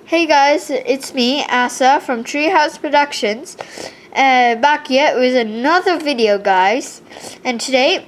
Hey guys, it's me, Asa from Treehouse Productions. Back here with another video, guys. And today,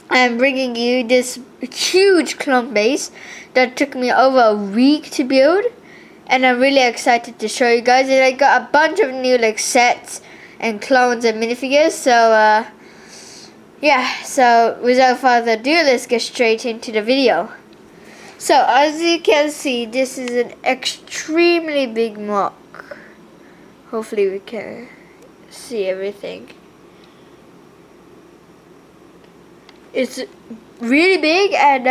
I'm bringing you this huge clone base that took me over a week to build. And I'm really excited to show you guys. And I got a bunch of new sets and clones and minifigures. So, so without further ado, let's get straight into the video. So, as you can see, this is an extremely big mock. Hopefully we can see everything. It's really big and,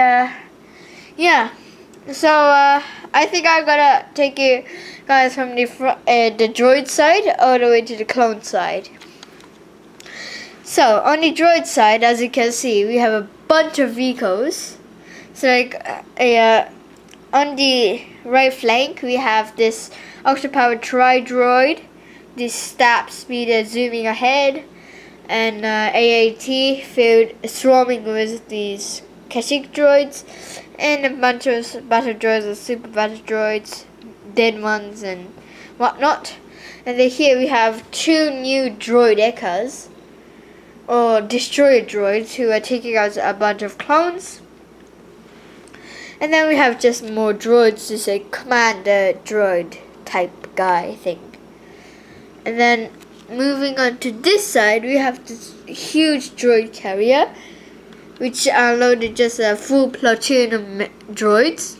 So, I think I'm gonna take you guys from the droid side all the way to the clone side. So, on the droid side, as you can see, we have a bunch of vehicles. So on the right flank we have this ultra-powered tri-droid, this stab speeder zooming ahead, and AAT filled swarming with these Kashyyyk droids, and a bunch of battle droids and super battle droids, dead ones and whatnot. And then here we have two new droid echas, or destroyer droids, who are taking out a bunch of clones. And then we have just more droids, just a commander droid type guy, I think. And then moving on to this side, we have this huge droid carrier, which unloaded just a full platoon of droids.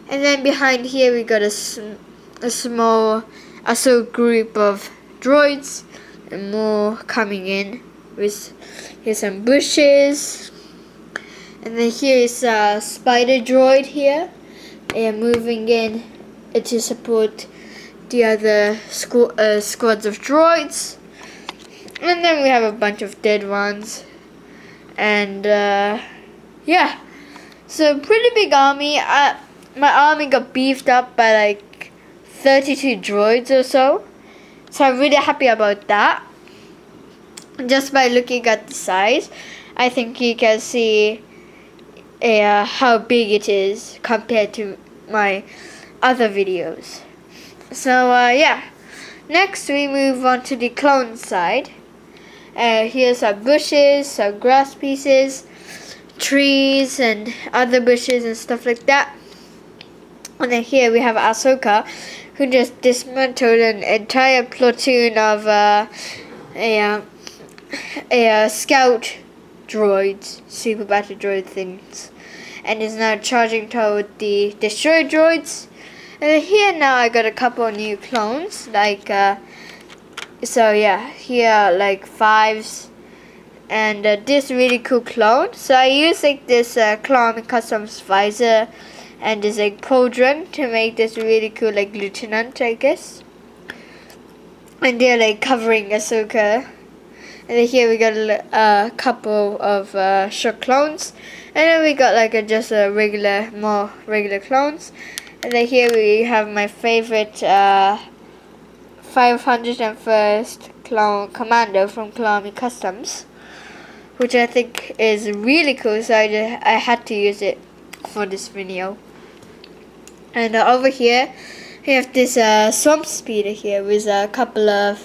And then behind here we got a small assault group of droids, and more coming in. Here's some bushes. And then here is a spider droid here, and moving in to support the other squads of droids. And then we have a bunch of dead ones, and so pretty big army. My army got beefed up by like 32 droids or so I'm really happy about that. Just by looking at the size, I think you can see how big it is compared to my other videos. So next we move on to the clone side. Here's some bushes, some grass pieces, trees and other bushes and stuff like that. And then here we have Ahsoka, who just dismantled an entire platoon of scout droids, super battle droid things, and is now charging toward the destroyer droids. And here now I got a couple of new clones, here like fives, and this really cool clone. So I use this clone customs visor and this pauldron to make this really cool lieutenant, I guess. And they're covering Ahsoka. And then here we got a couple of short clones, and then we got just a more regular clones. And then here we have my favorite 501st clone commando from Clone Customs, which I think is really cool. So I had to use it for this video. And over here we have this swamp speeder here with a couple of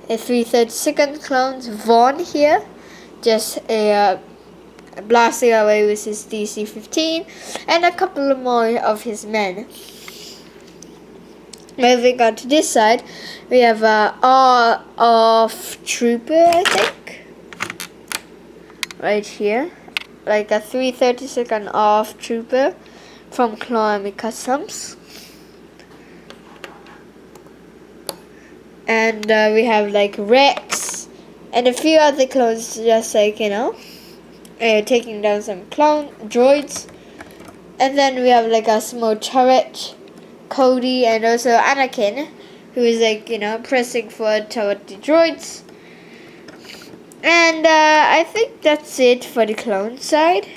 332nd clones. Vaughn here, just blasting away with his DC-15, and a couple more of his men. Moving on to this side, we have off trooper, I think, right here, like a 332nd off trooper from Clone Customs. And we have Rex and a few other clones, just taking down some clone droids. And then we have a small turret, Cody, and also Anakin, who is pressing forward toward the droids. And I think that's it for the clone side.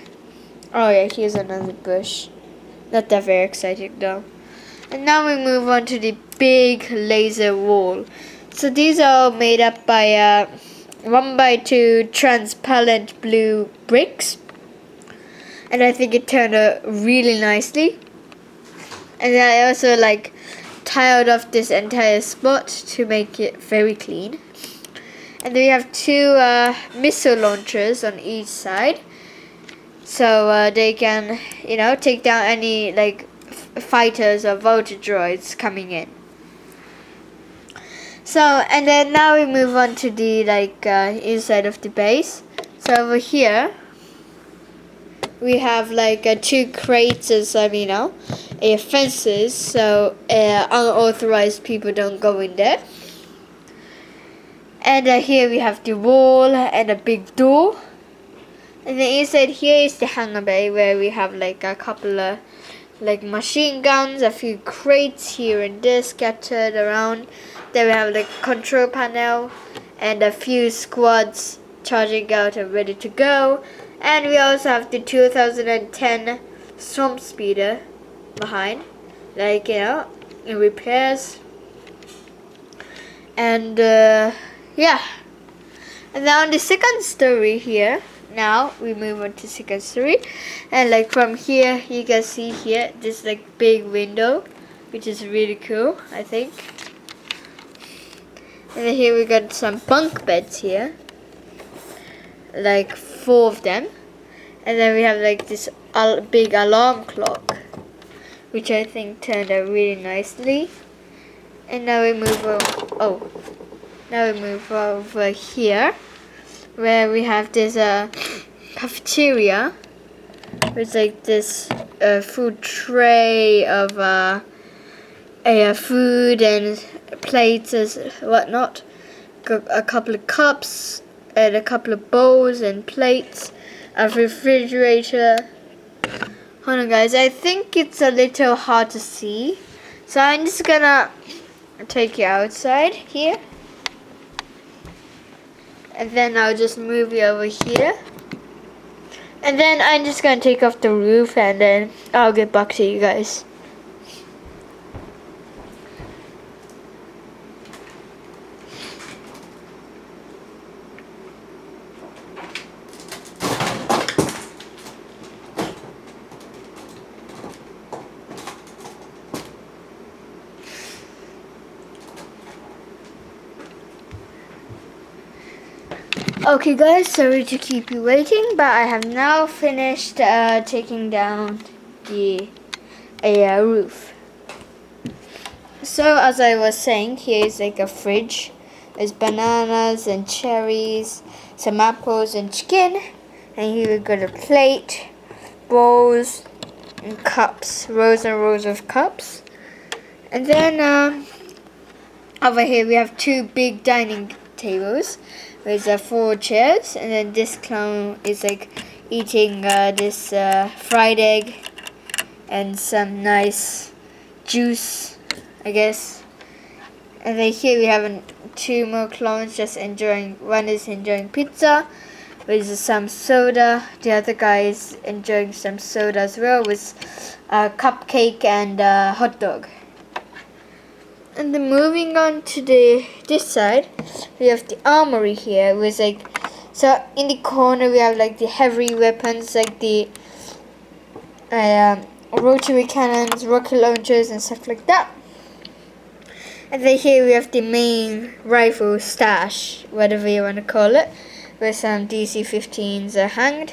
Oh yeah, here's another bush. Not that very exciting though. And now we move on to the big laser wall. So these are all made up by 1x2 transparent blue bricks, and I think it turned out really nicely. And then I also like tiled off this entire spot to make it very clean. And then we have two missile launchers on each side, so they can, take down any like fighters or vulture droids coming in. So, and then now we move on to the inside of the base. So over here we have like two crates as fences, so unauthorized people don't go in there. And here we have the wall and a big door. And then inside here is the hangar bay, where we have like a couple of like machine guns, a few crates here and there scattered around. Then we have the control panel and a few squads charging out and ready to go. And we also have the 2010 Storm Speeder behind, in repairs. And yeah. And now on the second story here, now we move on to second story. And like from here, you can see here this like big window, which is really cool, I think. And then here we got some bunk beds here, like 4 of them. And then we have like this big alarm clock, which I think turned out really nicely. And now we move over here, where we have this cafeteria with like this food tray of food and plates and whatnot. A couple of cups and a couple of bowls and plates. A refrigerator. Hold on, guys. I think it's a little hard to see, so I'm just gonna take you outside here. And then I'll just move you over here. And then I'm just gonna take off the roof, and then I'll get back to you guys. Okay guys, sorry to keep you waiting, but I have now finished taking down the roof. So as I was saying, here is like a fridge. There's bananas and cherries, some apples and chicken. And here we got a plate, bowls and cups, rows and rows of cups. And then over here we have 2 big dining tables with 4 chairs, and then this clown is like eating this fried egg and some nice juice, I guess. And then here we have 2 more clowns just enjoying. One is enjoying pizza with some soda. The other guy is enjoying some soda as well with a cupcake and a hot dog. And then moving on to this side, we have the armory here with so in the corner we have like the heavy weapons, like the rotary cannons, rocket launchers and stuff like that. And then here we have the main rifle stash, whatever you want to call it, where some DC-15s are hanged.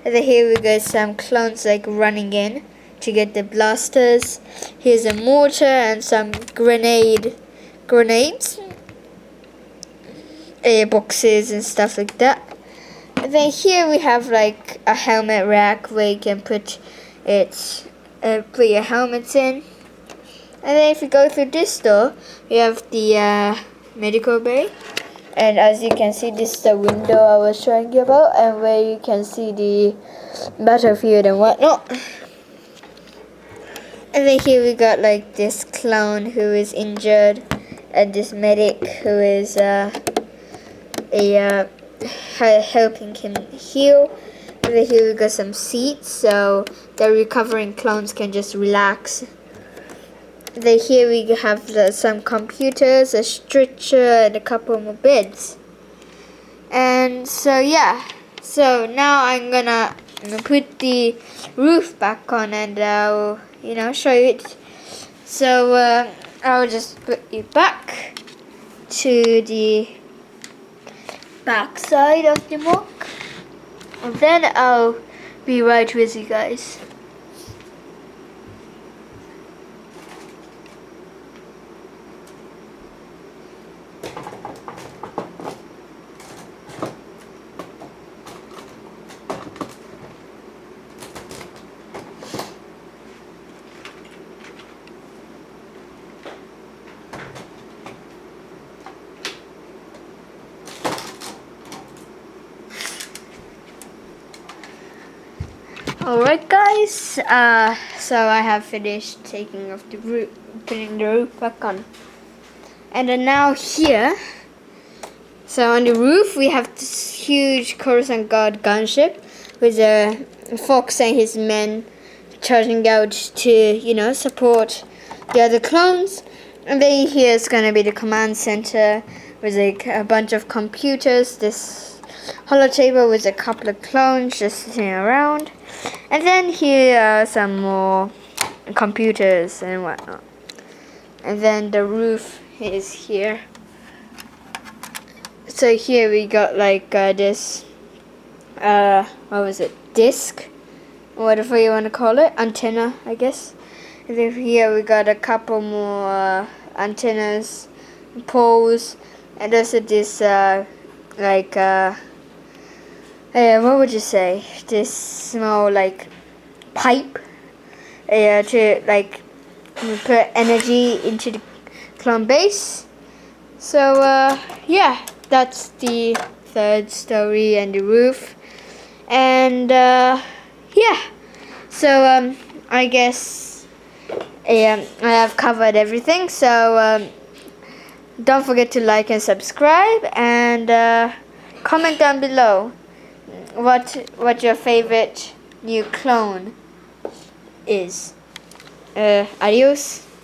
And then here we got some clones like running in to get the blasters. Here's a mortar and some grenades, boxes and stuff like that. And then here we have like a helmet rack where you can put your helmets in. And then if you go through this door, we have the medical bay. And as you can see, this is the window I was showing you about, and where you can see the battlefield and whatnot. And then here we got like this clown who is injured, and this medic who is helping him heal. And then here we got some seats, so the recovering clowns can just relax. And then here we have some computers, a stretcher, and a couple more beds. And so yeah, so now I'm gonna put the roof back on, and I'll show you it So I'll just put you back to the back side of the mug, and then I'll be right with you guys. Alright guys, so I have finished taking off the roof, putting the roof back on. And then now here, so on the roof we have this huge Coruscant Guard gunship with a Fox and his men charging out to, support the other clones. And then here is going to be the command center with like a bunch of computers, this holotable with a couple of clones just sitting around. And then here are some more computers and whatnot. And then the roof is here. So here we got like this, what was it, disc? Whatever you want to call it, antenna, I guess. And then here we got a couple more antennas, poles, and also this, what would you say? This small like pipe to like put energy into the clone base. So yeah, that's the third story and the roof. And yeah, so I guess I have covered everything. So don't forget to like and subscribe, and comment down below what your favorite new clone is. Adios.